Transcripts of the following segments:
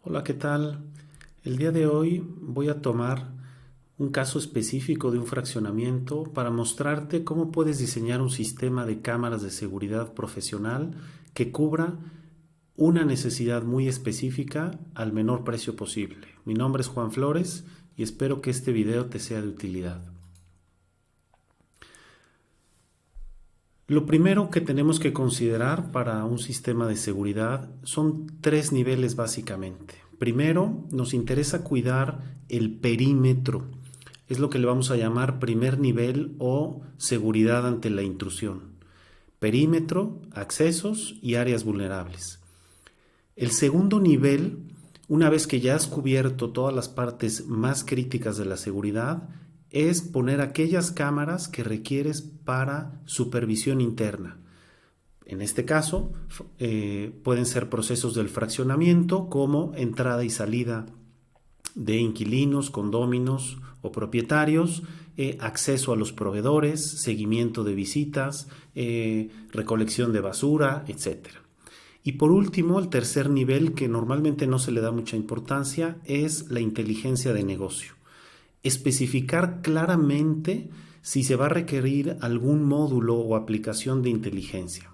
Hola, ¿qué tal? El día de hoy voy a tomar un caso específico de un fraccionamiento para mostrarte cómo puedes diseñar un sistema de cámaras de seguridad profesional que cubra una necesidad muy específica al menor precio posible. Mi nombre es Juan Flores y espero que este video te sea de utilidad. Lo primero que tenemos que considerar para un sistema de seguridad son tres niveles básicamente. Primero, nos interesa cuidar el perímetro. Es lo que le vamos a llamar primer nivel o seguridad ante la intrusión. Perímetro, accesos y áreas vulnerables. El segundo nivel, una vez que ya has cubierto todas las partes más críticas de la seguridad, es poner aquellas cámaras que requieres para supervisión interna. En este caso, pueden ser procesos del fraccionamiento como entrada y salida de inquilinos, condóminos o propietarios, acceso a los proveedores, seguimiento de visitas, recolección de basura, etc. Y por último, el tercer nivel, que normalmente no se le da mucha importancia, es la inteligencia de negocio. Especificar claramente si se va a requerir algún módulo o aplicación de inteligencia.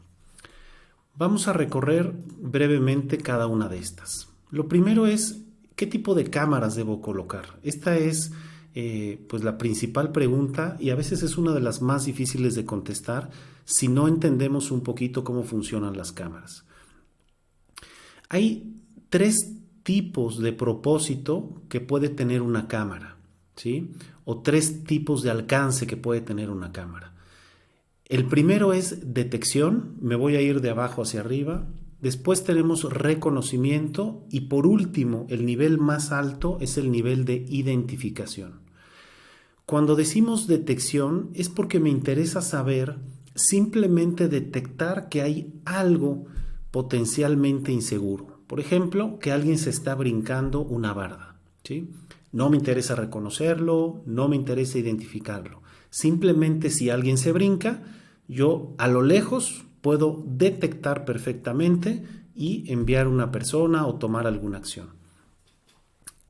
Vamos a recorrer brevemente cada una de estas. Lo primero es, ¿qué tipo de cámaras debo colocar? Esta es pues la principal pregunta y a veces es una de las más difíciles de contestar si no entendemos un poquito cómo funcionan las cámaras. Hay tres tipos de propósito que puede tener una cámara, ¿sí? O tres tipos de alcance que puede tener una cámara. El primero es detección, me voy a ir de abajo hacia arriba. Después tenemos reconocimiento y por último, el nivel más alto es el nivel de identificación. Cuando decimos detección es porque me interesa saber, simplemente detectar que hay algo potencialmente inseguro. Por ejemplo, que alguien se está brincando una barda, ¿sí? No me interesa reconocerlo, no me interesa identificarlo. Simplemente si alguien se brinca, yo a lo lejos puedo detectar perfectamente y enviar una persona o tomar alguna acción.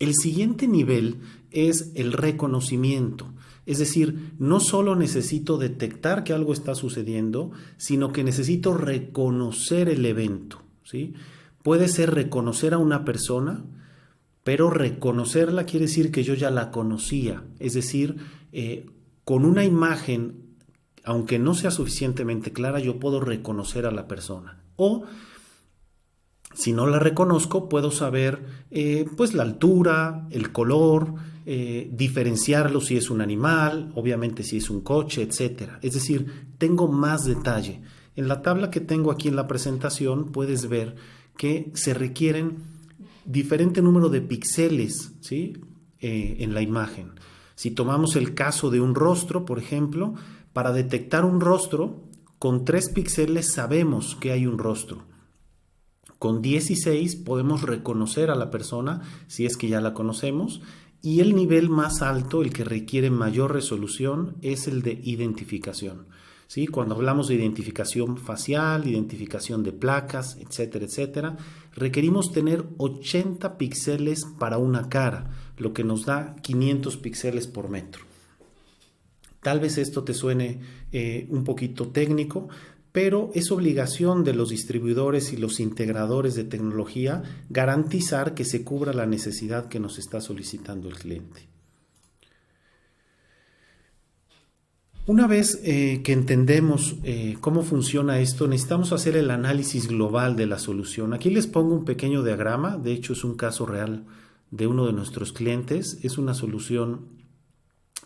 El siguiente nivel es el reconocimiento. Es decir, no solo necesito detectar que algo está sucediendo, sino que necesito reconocer el evento, ¿sí? Puede ser reconocer a una persona, pero reconocerla quiere decir que yo ya la conocía. Es decir, con una imagen, aunque no sea suficientemente clara, yo puedo reconocer a la persona. O si no la reconozco, puedo saber pues la altura, el color, diferenciarlo si es un animal, obviamente si es un coche, etc. Es decir, tengo más detalle. En la tabla que tengo aquí en la presentación puedes ver que se requieren diferente número de píxeles, ¿sí? En la imagen. Si tomamos el caso de un rostro, por ejemplo, para detectar un rostro, con 3 píxeles sabemos que hay un rostro. Con 16 podemos reconocer a la persona si es que ya la conocemos y el nivel más alto, el que requiere mayor resolución, es el de identificación. ¿Sí? Cuando hablamos de identificación facial, identificación de placas, etcétera, etcétera, requerimos tener 80 píxeles para una cara, lo que nos da 500 píxeles por metro. Tal vez esto te suene un poquito técnico, pero es obligación de los distribuidores y los integradores de tecnología garantizar que se cubra la necesidad que nos está solicitando el cliente. Una vez que entendemos cómo funciona esto, necesitamos hacer el análisis global de la solución. Aquí les pongo un pequeño diagrama, de hecho es un caso real de uno de nuestros clientes. Es una solución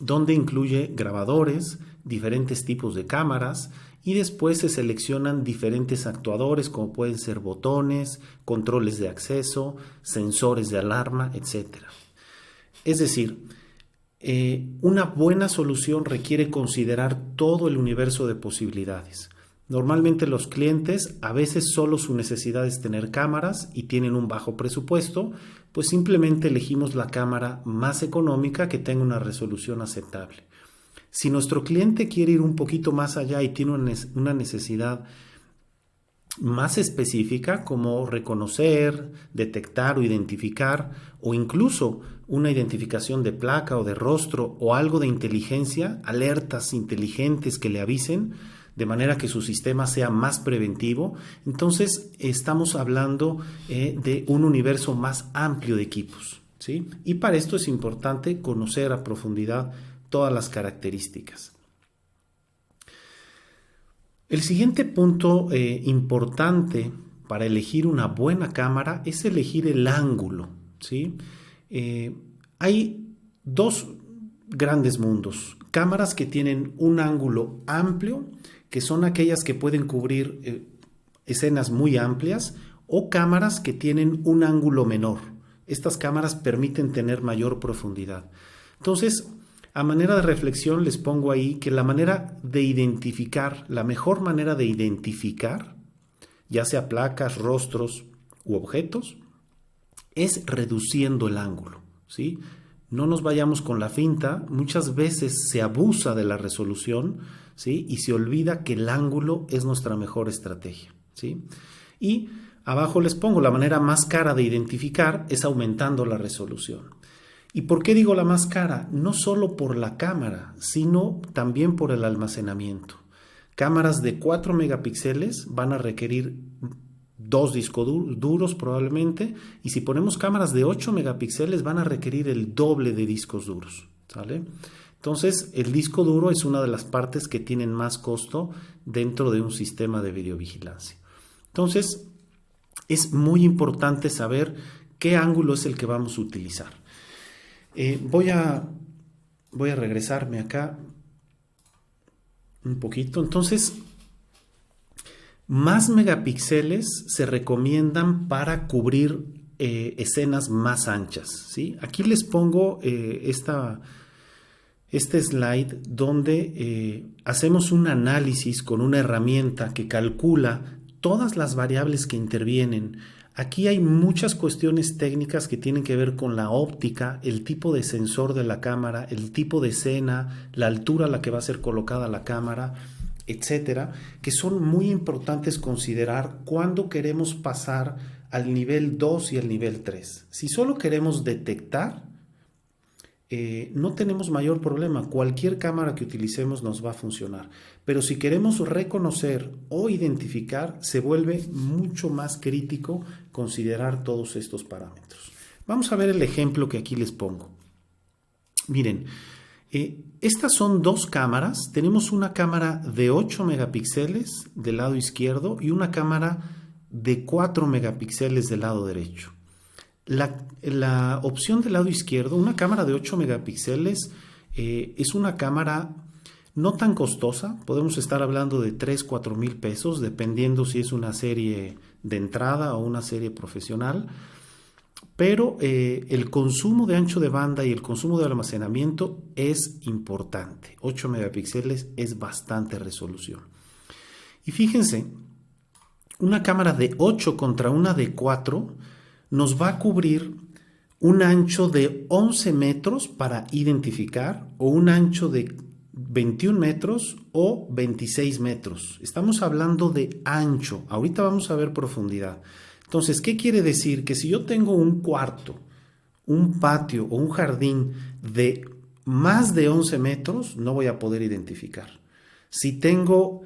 donde incluye grabadores, diferentes tipos de cámaras y después se seleccionan diferentes actuadores como pueden ser botones, controles de acceso, sensores de alarma, etc. Es decir, una buena solución requiere considerar todo el universo de posibilidades. Normalmente los clientes a veces solo su necesidad es tener cámaras y tienen un bajo presupuesto, pues simplemente elegimos la cámara más económica que tenga una resolución aceptable. Si nuestro cliente quiere ir un poquito más allá y tiene una necesidad más específica, como reconocer, detectar o identificar, o incluso una identificación de placa o de rostro o algo de inteligencia, alertas inteligentes que le avisen, de manera que su sistema sea más preventivo. Entonces estamos hablando de un universo más amplio de equipos, ¿sí? Y para esto es importante conocer a profundidad todas las características. El siguiente punto importante para elegir una buena cámara es elegir el ángulo, ¿sí? Hay dos grandes mundos: cámaras que tienen un ángulo amplio, que son aquellas que pueden cubrir escenas muy amplias, o cámaras que tienen un ángulo menor. Estas cámaras permiten tener mayor profundidad. Entonces, a manera de reflexión les pongo ahí que la manera de identificar, la mejor manera de identificar, ya sea placas, rostros u objetos, es reduciendo el ángulo, ¿sí? No nos vayamos con la finta. Muchas veces se abusa de la resolución, ¿sí? Y se olvida que el ángulo es nuestra mejor estrategia, ¿sí? Y abajo les pongo la manera más cara de identificar es aumentando la resolución. ¿Y por qué digo la más cara? No solo por la cámara, sino también por el almacenamiento. Cámaras de 4 megapíxeles van a requerir 2 discos duros probablemente, y si ponemos cámaras de 8 megapíxeles van a requerir el doble de discos duros, ¿sale? Entonces, el disco duro es una de las partes que tienen más costo dentro de un sistema de videovigilancia. Entonces, es muy importante saber qué ángulo es el que vamos a utilizar. Voy a regresarme acá un poquito. Entonces, más megapíxeles se recomiendan para cubrir escenas más anchas, ¿sí? Aquí les pongo este slide donde hacemos un análisis con una herramienta que calcula todas las variables que intervienen. Aquí hay muchas cuestiones técnicas que tienen que ver con la óptica, el tipo de sensor de la cámara, el tipo de escena, la altura a la que va a ser colocada la cámara, etcétera, que son muy importantes considerar cuando queremos pasar al nivel 2 y al nivel 3. Si solo queremos detectar, no tenemos mayor problema. Cualquier cámara que utilicemos nos va a funcionar. Pero si queremos reconocer o identificar, se vuelve mucho más crítico considerar todos estos parámetros. Vamos a ver el ejemplo que aquí les pongo. Miren, estas son dos cámaras. Tenemos una cámara de 8 megapíxeles del lado izquierdo y una cámara de 4 megapíxeles del lado derecho. La opción del lado izquierdo, una cámara de 8 megapíxeles, es una cámara no tan costosa. Podemos estar hablando de 3-4 mil pesos, dependiendo si es una serie de entrada o una serie profesional. Pero el consumo de ancho de banda y el consumo de almacenamiento es importante. 8 megapíxeles es bastante resolución. Y fíjense, una cámara de 8 contra una de 4 nos va a cubrir un ancho de 11 metros para identificar, o un ancho de 21 metros o 26 metros. Estamos hablando de ancho. Ahorita vamos a ver profundidad. Entonces, ¿qué quiere decir? Que si yo tengo un cuarto, un patio o un jardín de más de 11 metros, no voy a poder identificar. Si tengo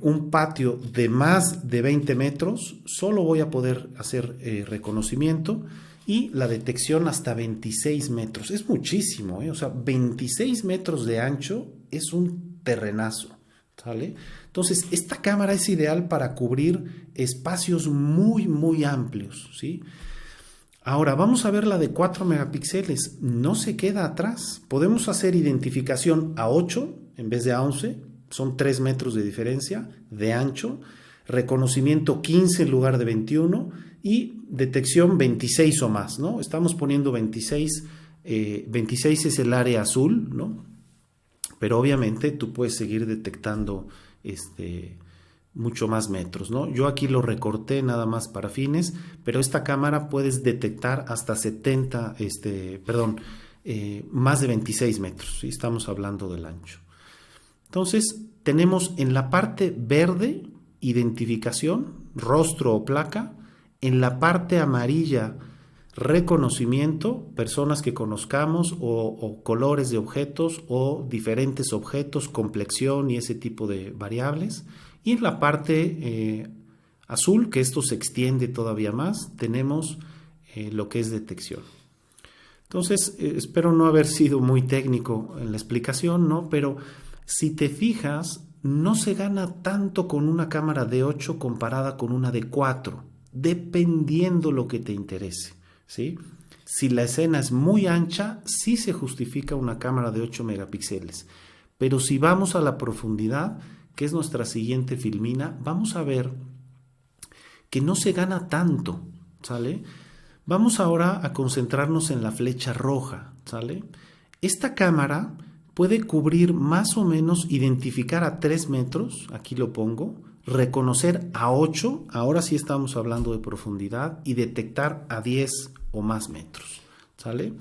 un patio de más de 20 metros, solo voy a poder hacer reconocimiento y la detección hasta 26 metros. Es muchísimo, o sea, 26 metros de ancho es un terrenazo, ¿sale? Entonces, esta cámara es ideal para cubrir espacios muy, muy amplios, ¿sí? Ahora, vamos a ver la de 4 megapíxeles. No se queda atrás. Podemos hacer identificación a 8 en vez de a 11. Son 3 metros de diferencia de ancho. Reconocimiento 15 en lugar de 21. Y detección 26 o más, ¿no? Estamos poniendo 26. 26 es el área azul, ¿no? Pero obviamente tú puedes seguir detectando mucho más metros, ¿no? Yo aquí lo recorté nada más para fines, pero esta cámara puedes detectar hasta 70, más de 26 metros, ¿sí? Estamos hablando del ancho. Entonces, tenemos en la parte verde identificación, rostro o placa. En la parte amarilla, reconocimiento, personas que conozcamos o colores de objetos o diferentes objetos, complexión y ese tipo de variables. Y en la parte azul, que esto se extiende todavía más, tenemos lo que es detección. Entonces, espero no haber sido muy técnico en la explicación, ¿no? Pero si te fijas, no se gana tanto con una cámara de 8 comparada con una de 4, dependiendo lo que te interese, ¿sí? Si la escena es muy ancha, sí se justifica una cámara de 8 megapíxeles. Pero si vamos a la profundidad, que es nuestra siguiente filmina, vamos a ver que no se gana tanto, ¿sale? Vamos ahora a concentrarnos en la flecha roja, ¿sale? Esta cámara puede cubrir más o menos, identificar a 3 metros, aquí lo pongo, reconocer a 8, ahora sí estamos hablando de profundidad, y detectar a 10 o más metros, ¿sale?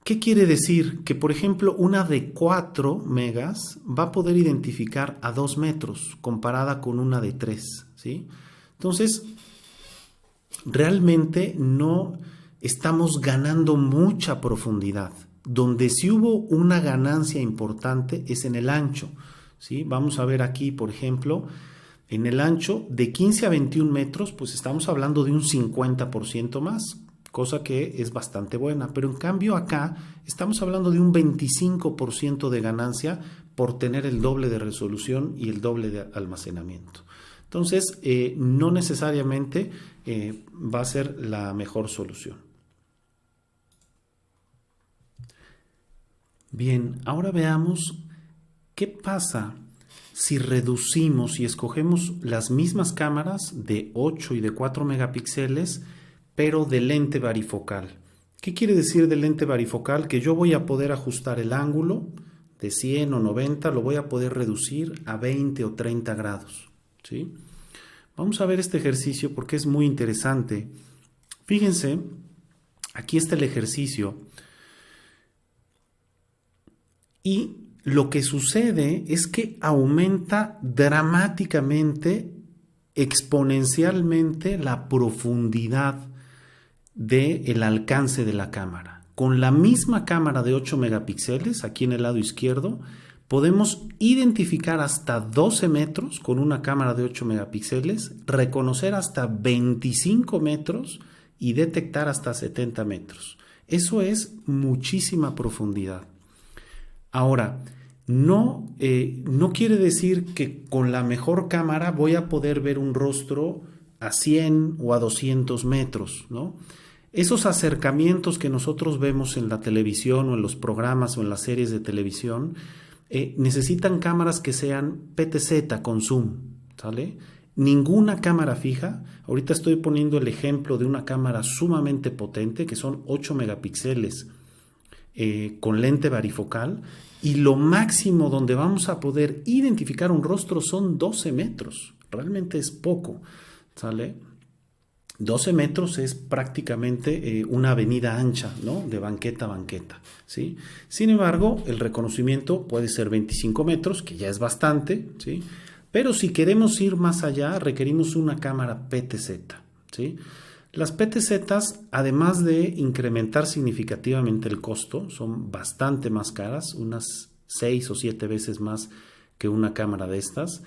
¿Qué quiere decir? Que, por ejemplo, una de 4 megas va a poder identificar a 2 metros comparada con una de 3, ¿sí? Entonces, realmente no estamos ganando mucha profundidad. Donde sí hubo una ganancia importante es en el ancho, ¿sí? Vamos a ver aquí, por ejemplo, en el ancho de 15 a 21 metros, pues estamos hablando de un 50% más, cosa que es bastante buena. Pero en cambio acá estamos hablando de un 25% de ganancia por tener el doble de resolución y el doble de almacenamiento. Entonces, no necesariamente va a ser la mejor solución. Bien, ahora veamos qué pasa si reducimos y escogemos las mismas cámaras de 8 y de 4 megapíxeles, pero de lente varifocal. ¿Qué quiere decir de lente varifocal? Que yo voy a poder ajustar el ángulo de 100 o 90, lo voy a poder reducir a 20 o 30 grados, ¿sí? Vamos a ver este ejercicio porque es muy interesante. Fíjense, aquí está el ejercicio. Y lo que sucede es que aumenta dramáticamente, exponencialmente la profundidad del alcance de la cámara. Con la misma cámara de 8 megapíxeles, aquí en el lado izquierdo, podemos identificar hasta 12 metros con una cámara de 8 megapíxeles, reconocer hasta 25 metros y detectar hasta 70 metros. Eso es muchísima profundidad. Ahora, no quiere decir que con la mejor cámara voy a poder ver un rostro a 100 o a 200 metros, ¿no? Esos acercamientos que nosotros vemos en la televisión o en los programas o en las series de televisión necesitan cámaras que sean PTZ con zoom, ¿sale? Ninguna cámara fija. Ahorita estoy poniendo el ejemplo de una cámara sumamente potente que son 8 megapíxeles con lente varifocal, y lo máximo donde vamos a poder identificar un rostro son 12 metros. Realmente es poco, ¿sale? 12 metros es prácticamente una avenida ancha, ¿no? De banqueta a banqueta, ¿sí? Sin embargo, el reconocimiento puede ser 25 metros, que ya es bastante, ¿sí? Pero si queremos ir más allá, requerimos una cámara PTZ, ¿sí? Las PTZs, además de incrementar significativamente el costo, son bastante más caras, unas 6 o 7 veces más que una cámara de estas.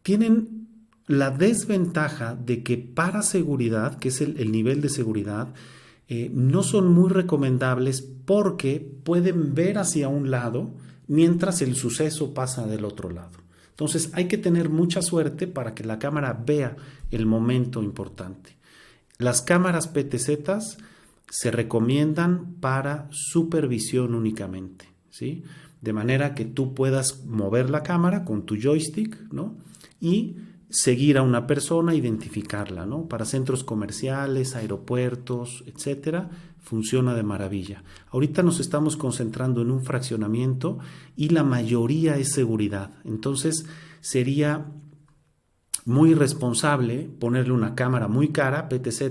Tienen la desventaja de que para seguridad, que es el nivel de seguridad, no son muy recomendables porque pueden ver hacia un lado mientras el suceso pasa del otro lado. Entonces hay que tener mucha suerte para que la cámara vea el momento importante. Las cámaras PTZ se recomiendan para supervisión únicamente, ¿sí? De manera que tú puedas mover la cámara con tu joystick, ¿no? Y seguir a una persona, identificarla, ¿no? Para centros comerciales, aeropuertos, etcétera, funciona de maravilla. Ahorita nos estamos concentrando en un fraccionamiento y la mayoría es seguridad. Entonces sería muy irresponsable ponerle una cámara muy cara, PTZ,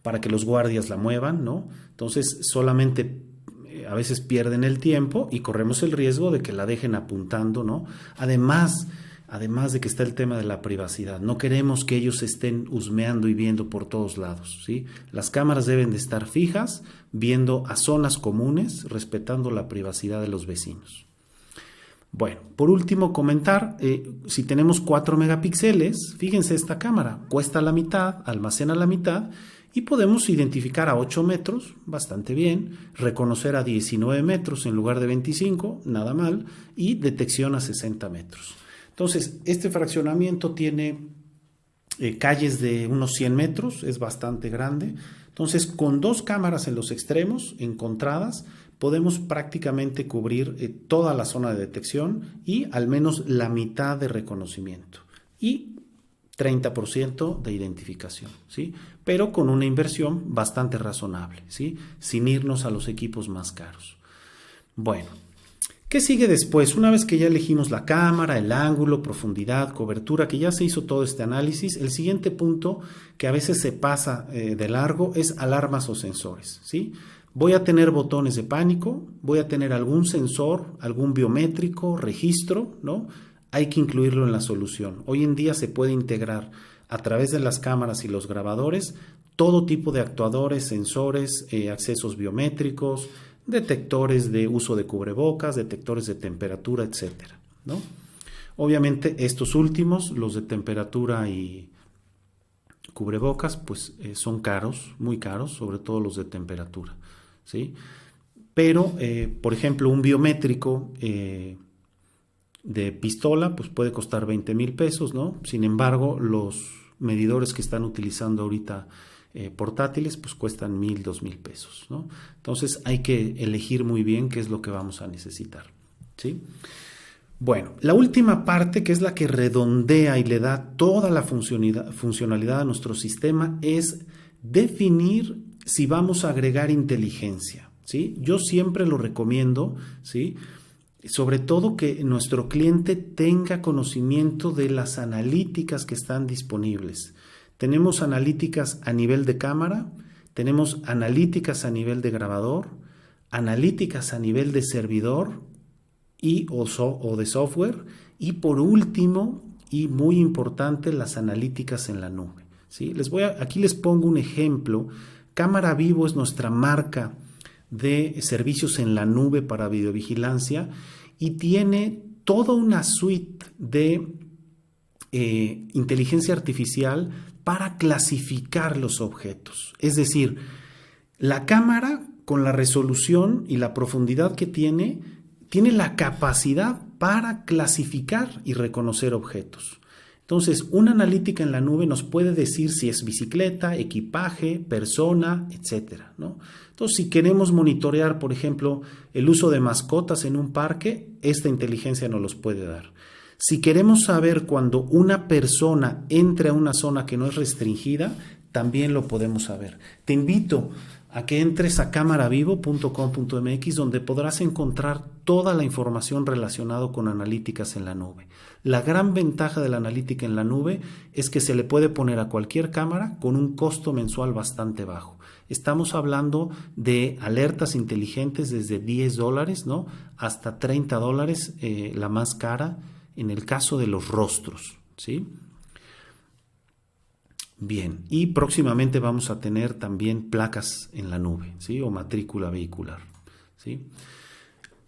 para que los guardias la muevan, ¿no? Entonces solamente a veces pierden el tiempo y corremos el riesgo de que la dejen apuntando, ¿no? Además de que está el tema de la privacidad. No queremos que ellos estén husmeando y viendo por todos lados, ¿sí? Las cámaras deben de estar fijas, viendo a zonas comunes, respetando la privacidad de los vecinos. Bueno, por último comentar, si tenemos 4 megapíxeles, fíjense esta cámara, cuesta la mitad, almacena la mitad y podemos identificar a 8 metros, bastante bien, reconocer a 19 metros en lugar de 25, nada mal, y detección a 60 metros. Entonces, este fraccionamiento tiene calles de unos 100 metros, es bastante grande. Entonces, con 2 cámaras en los extremos, encontradas, podemos prácticamente cubrir toda la zona de detección y al menos la mitad de reconocimiento y 30% de identificación, ¿sí? Pero con una inversión bastante razonable, ¿sí? Sin irnos a los equipos más caros. Bueno, ¿qué sigue después? Una vez que ya elegimos la cámara, el ángulo, profundidad, cobertura, que ya se hizo todo este análisis, el siguiente punto que a veces se pasa de largo es alarmas o sensores, ¿sí? Voy a tener botones de pánico, voy a tener algún sensor, algún biométrico, registro, ¿no? Hay que incluirlo en la solución. Hoy en día se puede integrar a través de las cámaras y los grabadores todo tipo de actuadores, sensores, accesos biométricos, detectores de uso de cubrebocas, detectores de temperatura, etcétera, ¿no? Obviamente estos últimos, los de temperatura y cubrebocas, pues son caros, muy caros, sobre todo los de temperatura, ¿sí? Pero, por ejemplo, un biométrico de pistola, pues puede costar 20,000 pesos, ¿no? Sin embargo, los medidores que están utilizando ahorita portátiles, pues cuestan 1,000, 2,000 pesos, ¿no? Entonces hay que elegir muy bien qué es lo que vamos a necesitar, ¿sí? Bueno, la última parte, que es la que redondea y le da toda la funcionalidad a nuestro sistema, es definir si vamos a agregar inteligencia, ¿sí? Yo siempre lo recomiendo, ¿sí? Sobre todo que nuestro cliente tenga conocimiento de las analíticas que están disponibles. Tenemos analíticas a nivel de cámara, tenemos analíticas a nivel de grabador, analíticas a nivel de servidor o de software, y por último, y muy importante, las analíticas en la nube, ¿sí? Aquí les pongo un ejemplo. Cámara Vivo es nuestra marca de servicios en la nube para videovigilancia y tiene toda una suite de inteligencia artificial para clasificar los objetos. Es decir, la cámara, con la resolución y la profundidad que tiene la capacidad para clasificar y reconocer objetos. Entonces, una analítica en la nube nos puede decir si es bicicleta, equipaje, persona, etcétera, ¿no? Entonces, si queremos monitorear, por ejemplo, el uso de mascotas en un parque, esta inteligencia nos los puede dar. Si queremos saber cuando una persona entre a una zona que no es restringida, también lo podemos saber. Te invito a que entres a camaravivo.com.mx, donde podrás encontrar toda la información relacionada con analíticas en la nube. La gran ventaja de la analítica en la nube es que se le puede poner a cualquier cámara con un costo mensual bastante bajo. Estamos hablando de alertas inteligentes desde $10, ¿no?, hasta $30, la más cara en el caso de los rostros, ¿sí? Bien, y próximamente vamos a tener también placas en la nube, ¿sí?, o matrícula vehicular, ¿sí?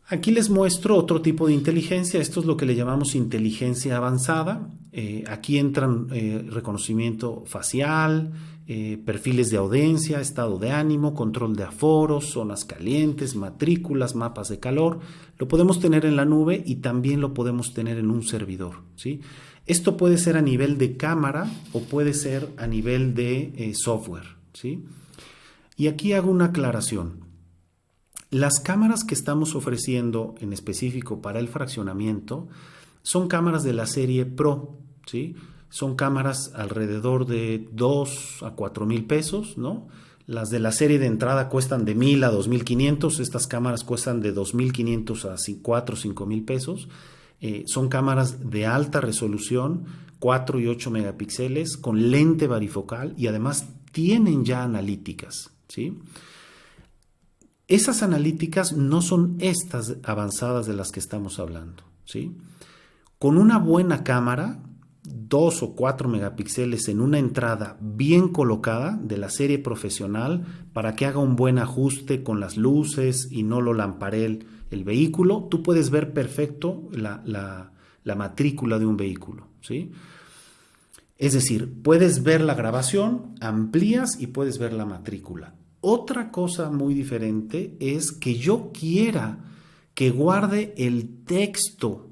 Aquí les muestro otro tipo de inteligencia. Esto es lo que le llamamos inteligencia avanzada. Aquí entran reconocimiento facial, perfiles de audiencia, estado de ánimo, control de aforos, zonas calientes, matrículas, mapas de calor. Lo podemos tener en la nube y también lo podemos tener en un servidor, ¿sí? Esto puede ser a nivel de cámara o puede ser a nivel de software, ¿sí? Y aquí hago una aclaración. Las cámaras que estamos ofreciendo en específico para el fraccionamiento son cámaras de la serie Pro, ¿sí? Son cámaras alrededor de 2 a 4,000 pesos, ¿no? Las de la serie de entrada cuestan de 1,000 a 2,500. Estas cámaras cuestan de 2,500 a 4 o 5,000 pesos. Son cámaras de alta resolución, 4 y 8 megapíxeles, con lente varifocal y además tienen ya analíticas, ¿sí? Esas analíticas no son estas avanzadas de las que estamos hablando, ¿sí? Con una buena cámara, 2 o 4 megapíxeles en una entrada bien colocada de la serie profesional para que haga un buen ajuste con las luces y no lo lamparee el vehículo, tú puedes ver perfecto la matrícula de un vehículo, ¿sí? Es decir, puedes ver la grabación, amplías y puedes ver la matrícula. Otra cosa muy diferente es que yo quiera que guarde el texto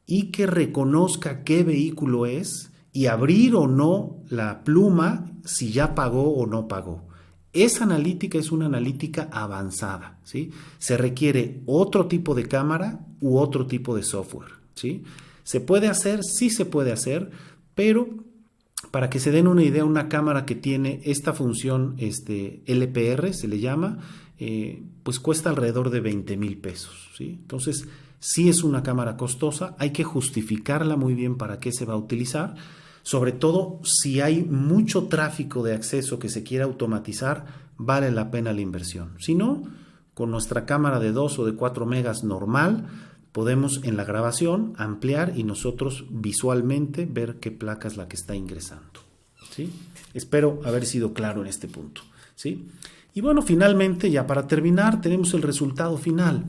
y que reconozca qué vehículo es y abrir o no la pluma si ya pagó o no pagó. Esa analítica es una analítica avanzada, ¿sí? Se requiere otro tipo de cámara u otro tipo de software, ¿sí? ¿Se puede hacer? Sí se puede hacer, pero para que se den una idea, una cámara que tiene esta función LPR, se le llama, pues cuesta alrededor de 20,000 pesos, ¿sí? Entonces, sí es una cámara costosa, hay que justificarla muy bien para qué se va a utilizar, sobre todo si hay mucho tráfico de acceso que se quiera automatizar, vale la pena la inversión. Si no, con nuestra cámara de 2 o de 4 megas normal, podemos en la grabación ampliar y nosotros visualmente ver qué placa es la que está ingresando, ¿sí? Espero haber sido claro en este punto, ¿sí? Y bueno, finalmente, ya para terminar, tenemos el resultado final.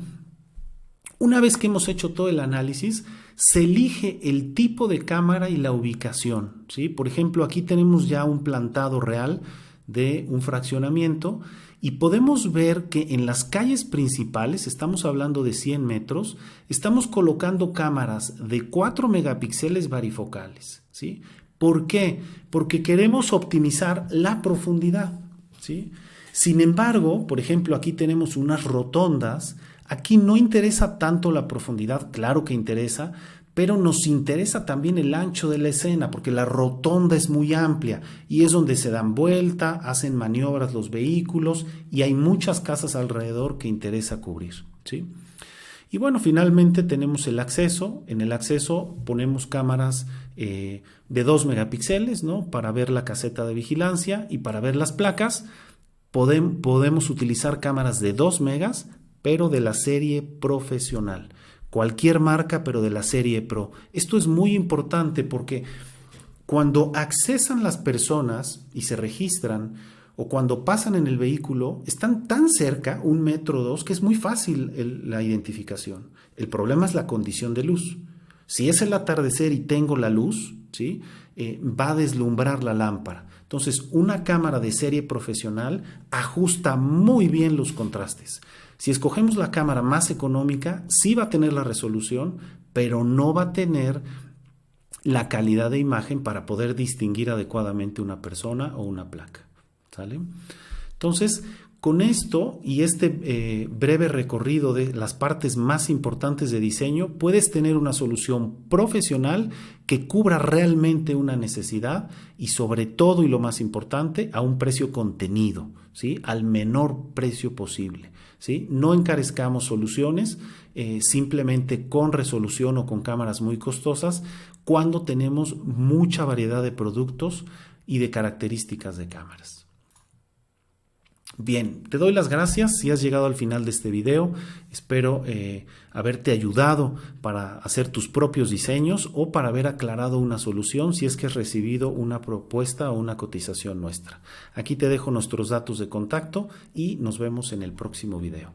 Una vez que hemos hecho todo el análisis, se elige el tipo de cámara y la ubicación, ¿sí? Por ejemplo, aquí tenemos ya un plantado real de un fraccionamiento y podemos ver que en las calles principales, estamos hablando de 100 metros, estamos colocando cámaras de 4 megapíxeles varifocales, ¿sí? ¿Por qué? Porque queremos optimizar la profundidad, ¿sí? Sin embargo, por ejemplo, aquí tenemos unas rotondas. Aquí no interesa tanto la profundidad, claro que interesa, pero nos interesa también el ancho de la escena, porque la rotonda es muy amplia y es donde se dan vuelta, hacen maniobras los vehículos y hay muchas casas alrededor que interesa cubrir, ¿sí? Y bueno, finalmente tenemos el acceso. En el acceso ponemos cámaras de 2 megapíxeles, ¿no? Para ver la caseta de vigilancia y para ver las placas. Podemos utilizar cámaras de 2 megas, pero de la serie profesional. Cualquier marca, pero de la serie Pro. Esto es muy importante porque cuando accesan las personas y se registran o cuando pasan en el vehículo, están tan cerca, 1 metro o 2, que es muy fácil la identificación. El problema es la condición de luz. Si es el atardecer y tengo la luz, ¿sí? Va a deslumbrar la lámpara. Entonces, una cámara de serie profesional ajusta muy bien los contrastes. Si escogemos la cámara más económica, sí va a tener la resolución, pero no va a tener la calidad de imagen para poder distinguir adecuadamente una persona o una placa, ¿sale? Entonces, con esto y este breve recorrido de las partes más importantes de diseño, puedes tener una solución profesional que cubra realmente una necesidad y sobre todo, y lo más importante, a un precio contenido, ¿sí? Al menor precio posible, ¿sí? No encarezcamos soluciones simplemente con resolución o con cámaras muy costosas cuando tenemos mucha variedad de productos y de características de cámaras. Bien, te doy las gracias si has llegado al final de este video. Espero haberte ayudado para hacer tus propios diseños o para haber aclarado una solución si es que has recibido una propuesta o una cotización nuestra. Aquí te dejo nuestros datos de contacto y nos vemos en el próximo video.